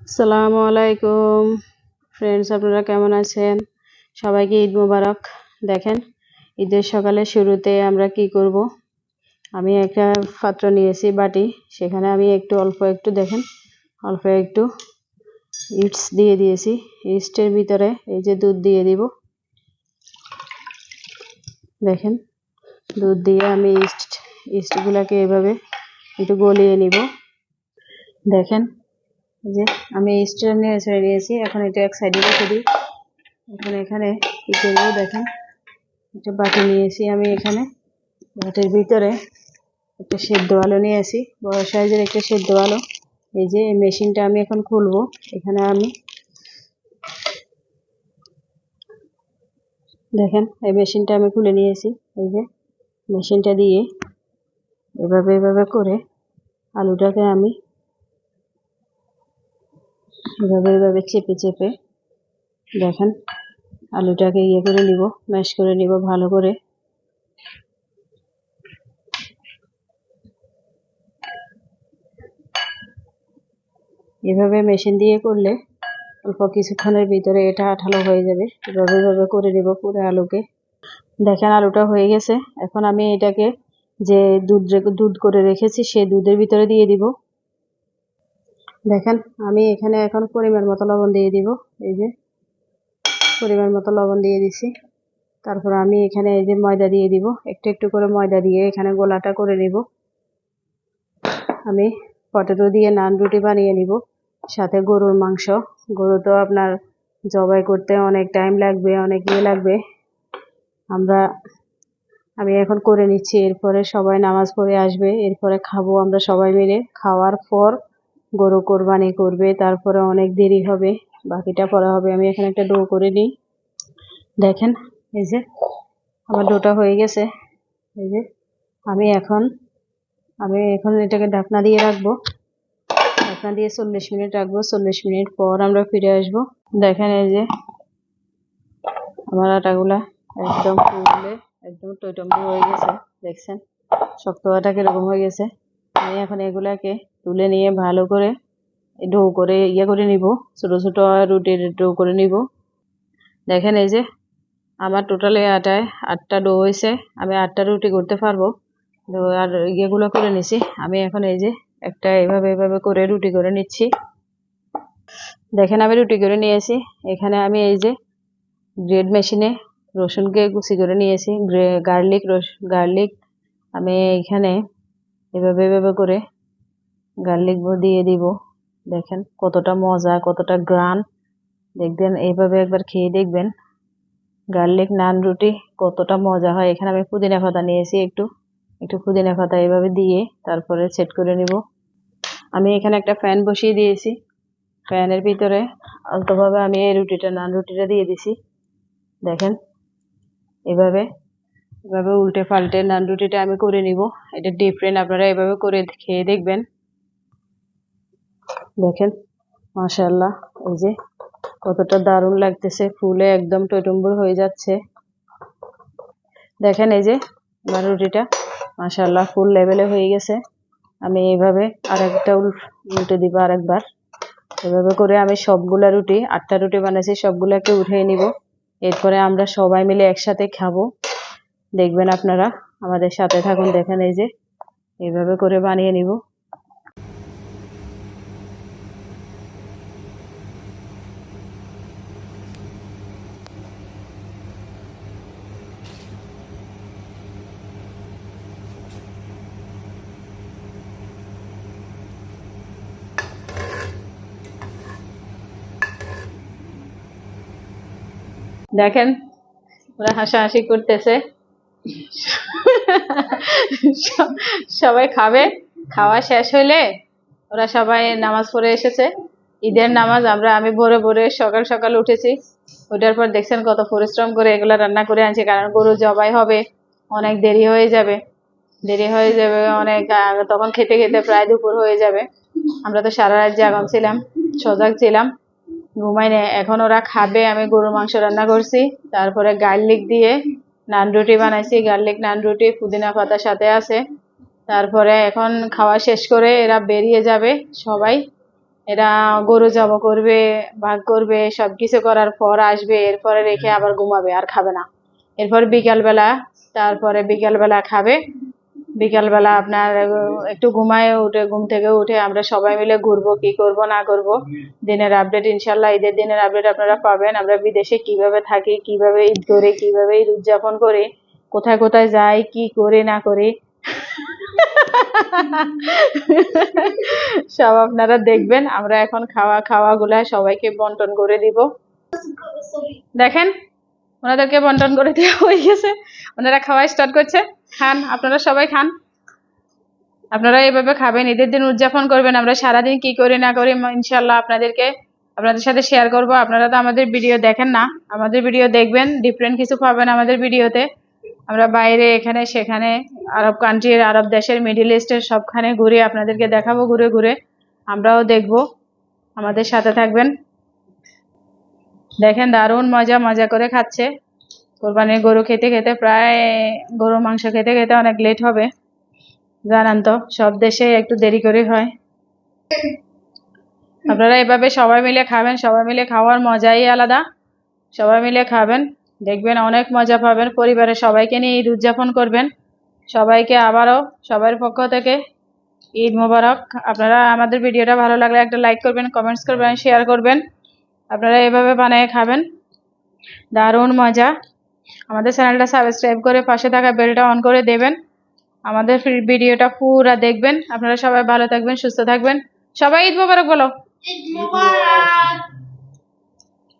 আসসালামু আলাইকুম ফ্রেন্ডস, আপনারা কেমন আছেন? সবাইকে ঈদ মোবারক। দেখেন, ঈদের সকালে শুরুতে আমরা কি করব। আমি একটা পাত্র নিয়েছি, বাটি। সেখানে আমি অল্প একটু দেখেন, অল্প একটু ইস্ট দিয়ে দিয়েছি। ইস্টের ভিতরে এই যে দুধ দিয়ে দিব। দেখেন, দুধ দিয়ে আমি ইস্টগুলোকে এভাবে একটু গলিয়ে নিব। দেখেন, এই যে আমি ইস্টটা নিয়েছি। এখন এটা এক সাইডে রেখে দিই। এখানে কি করবো দেখেন, একটা বাটি নিয়েছি আমি। এখানে বাটির ভিতরে একটা সেদ্ধ আলু নিয়েছি, বড় সাইজের একটা সেদ্ধ আলু। এই যে এই মেশিনটা আমি এখন খুলবো। এখানে আমি দেখেন, এই মেশিনটা আমি খুলে নিয়েছি। এই যে মেশিনটা দিয়ে এভাবে করে আলুটাকে আমি এভাবে চেপে চেপে দেখেন আলুটাকে করে নিব, ম্যাশ করে নিব ভালো করে। এভাবে মেশিন দিয়ে করলে অল্প কিছুক্ষণের ভিতরে এটা আঠালো হয়ে যাবে। এভাবে করে নিব পুরো আলুকে। দেখেন, আলুটা হয়ে গেছে। এখন আমি এটাকে যে দুধ করে রেখেছি সেই দুধের ভিতরে দিয়ে দিব। দেখেন, আমি এখানে এখন পরিমাণ মতো লবণ দিয়ে দিব। এই যে পরিমাণ মতো লবণ দিয়ে দিছি। তারপর আমি এখানে এই যে ময়দা দিয়ে দিব। একটু একটু করে ময়দা দিয়ে এখানে গোলাটা করে নিব। আমি পটেটো দিয়ে নান রুটি বানিয়ে নিব, সাথে গরুর মাংস। গরু তো আপনার জবাই করতে অনেক টাইম লাগবে, অনেক লাগবে। আমি এখন করে নিচ্ছি, এরপরে সবাই নামাজ পড়ে আসবে, এরপরে খাবো আমরা সবাই মিলে। খাওয়ার পর গরু কোরবানি করবে, তারপরে অনেক দেরি হবে, বাকিটা পরে হবে। আমি এখানে একটা ডো করে নিই। দেখেন, এই যে আমার ডোটা হয়ে গেছে। এই যে আমি এখন এটাকে ঢাকনা দিয়ে রাখবো। ঢাকনা দিয়ে 40 মিনিট রাখবো। 40 মিনিট পর আমরা ফিরে আসবো। দেখেন, এই যে আমার আটাগুলা একদম ফুলে একদম টইটম্বুর হয়ে গেছে। দেখছেন শক্ত আটা কিরকম হয়ে গেছে। আমি এখন এগুলাকে তুলে নিয়ে ভালো করে ডো করে করে নিব, ছোট ছোট রুটির ডো করে নিব। দেখেন, এই যে আমার টোটালি 8টা ডো হয়েছে। আমি 8টা রুটি করতে পারবো। আর ইয়েগুলো করে নিছি। আমি এখন এই যে একটা এভাবে করে রুটি করে নিচ্ছি। দেখেন, আমি রুটি করে নিয়েছি। এখানে আমি এই যে গ্রেড মেশিনে রসুনকে কুচি করে নিয়েছি। গার্লিক আমি এখানে এভাবে করে গার্লিক দিয়ে দিব। দেখেন কতটা মজা, কতটা গ্রান। দেখবেন এইভাবে একবার খেয়ে দেখবেন গার্লিক নান রুটি কতটা মজা হয়। এখানে আমি পুদিনা পাতা নিয়েছি, একটু পুদিনা পাতা এভাবে দিয়ে তারপরে সেট করে নিব। আমি এখানে একটা ফ্যান বসিয়ে দিয়েছি। ফ্যানের ভিতরে আলতোভাবে আমি এই নান রুটিটা দিয়ে দিছি। দেখেন, এভাবে উল্টে পাল্টে নান রুটিটা আমি করে নিব। এটা ডিফারেন্ট, আপনারা এভাবে করে খেয়ে দেখবেন। দেখেন মাশাআল্লাহ, এই যে কতটা দারুণ লাগতেছে, ফুলে একদম টইটম্বুর হয়ে যাচ্ছে। দেখেন, এই যে আমার রুটিটা মাশাআল্লাহ ফুল লেভেলে হয়ে গেছে। আমি এইভাবে আরেকটা উল্টে দিব আরেকবার। এভাবে করে আমি সবগুলা রুটি 8টা রুটি বানাইছি, সবগুলাকে উঠিয়ে নিব। এরপরে আমরা সবাই মিলে একসাথে খাবো। দেখবেন আপনারা আমাদের সাথে থাকুন। দেখেন, এই যে এইভাবে করে বানিয়ে নিব। দেখেন, ওরা হাসাহাসি করতেছে। সবাই খাবে। খাওয়া শেষ হইলে ওরা সবাই নামাজ পড়ে এসেছে, ঈদের নামাজ। আমি ভোরে ভোরে সকাল সকাল উঠেছি। ওঠার পর দেখছেন কত পরিশ্রম করে এগুলা রান্না করে আনছি, কারণ গরু জবাই হবে, অনেক দেরি হয়ে যাবে অনেক। তখন খেতে খেতে প্রায় দুপুর হয়ে যাবে। আমরা তো সারা রাত জাগন ছিলাম, সজাগ ছিলাম, ঘুমাই নেই। এখন ওরা খাবে। আমি গরুর মাংস রান্না করছি, তারপরে গার্লিক দিয়ে নান রুটি বানাইছি। গার্লিক নান রুটি পুদিনা পাতার সাথে আছে। তারপরে এখন খাওয়া শেষ করে এরা বেরিয়ে যাবে সবাই। এরা গরু জব করবে, ভাগ করবে, সবকিছু করার পর আসবে, এরপরে রেখে আবার ঘুমাবে, আর খাবে না। এরপর বিকালবেলা খাবে। বিকালবেলা আপনার একটু ঘুমায়, উঠে ঘুম থেকে উঠে আমরা সবাই মিলে ঘুরবো, কি করব না করব দিনের আপডেট, ইনশাল্লাহ ঈদের দিনের আপডেট আপনারা পাবেন। আমরা বিদেশে কিভাবে থাকি, কিভাবে ঈদ করি, কিভাবে ঈদ উদযাপন করি, কোথায় কোথায় যাই, কি করি না করি সব আপনারা দেখবেন। আমরা এখন খাওয়াগুলা সবাইকে বন্টন করে দিব। দেখেন ওনাদেরকে বন্টন করে দেওয়া হয়ে গেছে, ওনারা খাওয়া স্টার্ট করছে। খান, আপনারা সবাই খান। আপনারা এইভাবে খাবেন, ঈদের দিন উদযাপন করবেন। আমরা সারাদিন কি করি না করি ইনশাল্লাহ আপনাদের সাথে শেয়ার করব। আপনারা তো আমাদের ভিডিও দেখেন না, আমাদের ভিডিও দেখবেন, ডিফারেন্ট কিছু পাবেন আমাদের ভিডিওতে। আমরা বাইরে এখানে সেখানে আরব কান্ট্রির, আরব দেশের, মিডিল ইস্টের সবখানে ঘুরে আপনাদেরকে দেখাবো, ঘুরে ঘুরে আমরাও দেখব। আমাদের সাথে থাকবেন। দেখেন দারুণ মজা করে খাচ্ছে। কোরবানির গরু খেতে খেতে প্রায়, গরুর মাংস খেতে খেতে অনেক লেট হবে, জানান তো সব দেশে একটু দেরি করে হয়। আপনারা এভাবে সবাই মিলে খাবেন, সবাই মিলে খাওয়ার মজাই আলাদা। সবাই মিলে খাবেন, দেখবেন অনেক মজা পাবেন। পরিবারের সবাইকে নিয়ে ঈদ উদযাপন করবেন। সবাইকে আবারও সবার পক্ষ থেকে ঈদ মোবারক। আপনারা আমাদের ভিডিওটা ভালো লাগলে একটা লাইক করবেন, কমেন্টস করবেন, শেয়ার করবেন। আপনারা এভাবে বানিয়ে খাবেন, দারুণ মজা। আমাদের চ্যানেলটা সাবস্ক্রাইব করে পাশে থাকা বেলটা অন করে দেবেন। আমাদের ভিডিওটা পুরা দেখবেন। আপনারা সবাই ভালো থাকবেন, সুস্থ থাকবেন। সবাই ঈদ মোবারক বলো। ঈদ মোবারক।